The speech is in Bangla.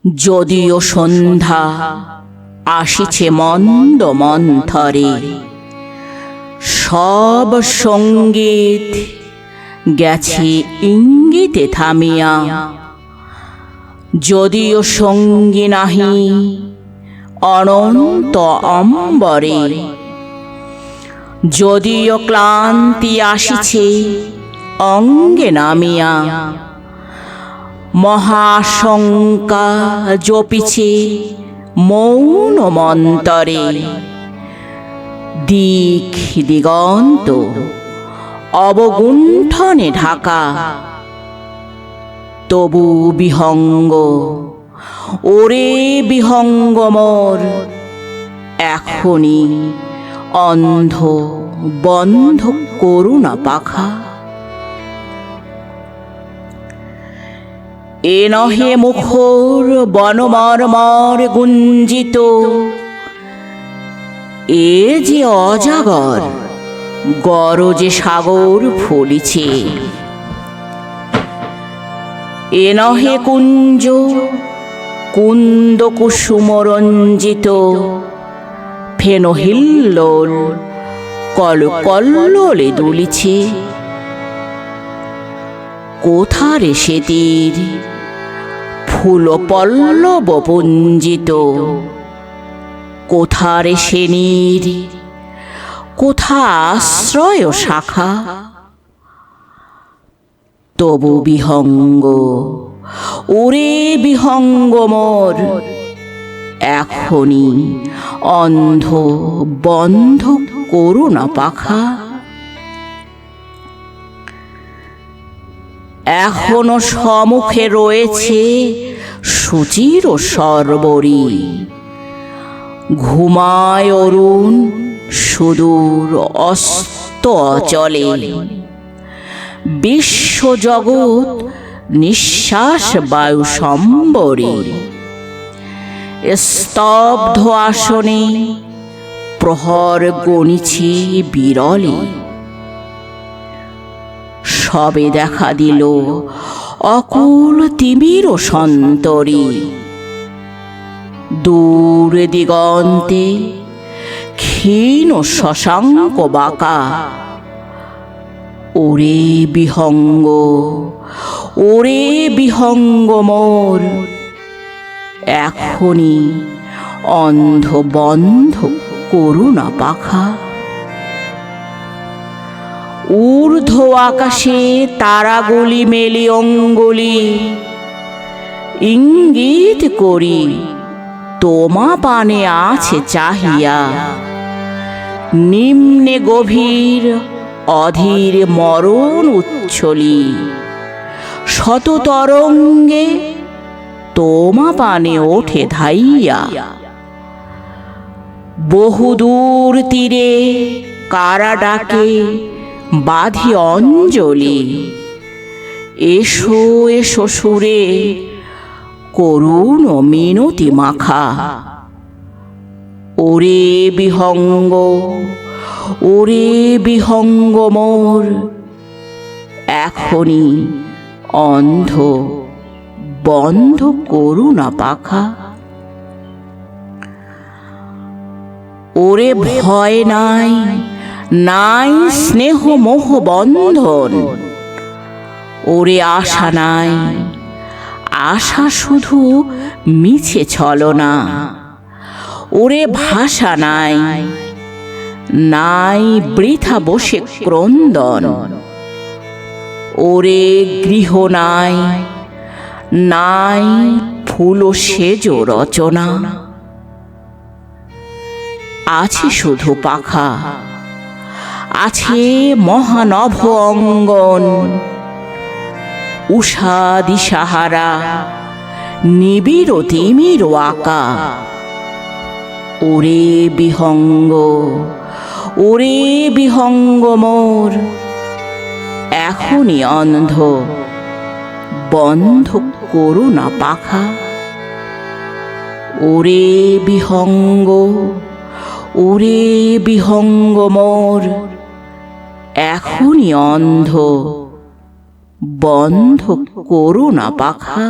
যদিও সন্ধ্যা আসিছে মন্দ মন্থরে, সব সঙ্গীত গেছে ইঙ্গিতে থামিয়া। যদিও সঙ্গী নাহি অনন্ত অম্বরে, যদিও ক্লান্তি আসিছে অঙ্গে নামিয়া। মহাশঙ্কা জপিছে মৌন মন্তরে, দিক দিগন্ত অবগুণ্ঠনে ঢাকা। তবু বিহঙ্গ, ওরে বিহঙ্গ মোর, এখনি অন্ধ বন্ধ করুণা পাখা। এ নহে মুখর বনমর্মর গুঞ্জিত, এ যে অজাগর গরজে সাগর ফলিছে। এ নহে কুঞ্জ কুন্দ কুসুমরঞ্জিত, ফেন হিল্লোল কল কল্লোলে দুলিছে। কোথারে সে তীর ফুল পল্লব পুঞ্জিত, কোথারে সে নীর, কোথা আশ্রয় শাখা। তবু বিহঙ্গ, ওরে বিহঙ্গ মোর, এখনি অন্ধ বন্ধ করুণা পাখা। এখনো সম্মুখে রয়েছে সুচির সর্বরী, ঘুমায় অরুণ সুদূর অস্ত অচলে। বিশ্বজগৎ নিঃশ্বাস বায়ু সম্বরে, স্তব্ধ আসনে প্রহর গণিছে বিরলে। সবে দেখা দিল অকুল তিমির সন্তরী, দূর দিগন্তে ক্ষীণ শশাঙ্ক বাঁকা। ওরে বিহঙ্গ, ওরে বিহঙ্গ মোর, এখনি অন্ধ বন্ধ করুণা পাখা। ঊর্ধ্ব আকাশে তারাগুলি মেলি অঙ্গুলি, ইঙ্গিত করি তোমা পানে আছে চাহিয়া। নিম্নে গভীর অধীর মরণ উচ্ছলি, শত তরঙ্গে তোমা পানে ওঠে ধাইয়া। বহুদূর তীরে কারা ডাকে বাঁধি অঞ্জলি, এসো এসো সুরে করুণ মিনতি মাখা। ওরে বিহঙ্গ, ওরে বিহঙ্গ মোর, এখনি অন্ধ বন্ধ করুণা পাখা। ওরে ভয় নাই, নাই স্নেহ মোহ বন্ধন। ওরে আশা নাই, আশা শুধু মিছে ছলনা। ওরে ভাষা নাই, নাই বৃথা বসে ক্রন্দন। ওরে গৃহ নাই, নাই ফুল সেজ রচনা। আছে শুধু পাখা, আছে মহানভ অঙ্গন। উষা দিশাহারা নিবিড় তিমির আঁকা। ওরে বিহঙ্গ, ওরে বিহঙ্গ মোর, এখনি অন্ধ বন্ধ করুণা পাখা। ওরে বিহঙ্গ, ওরে বিহঙ্গ মোর, এখনি অন্ধ বন্ধ করুণা পাখা।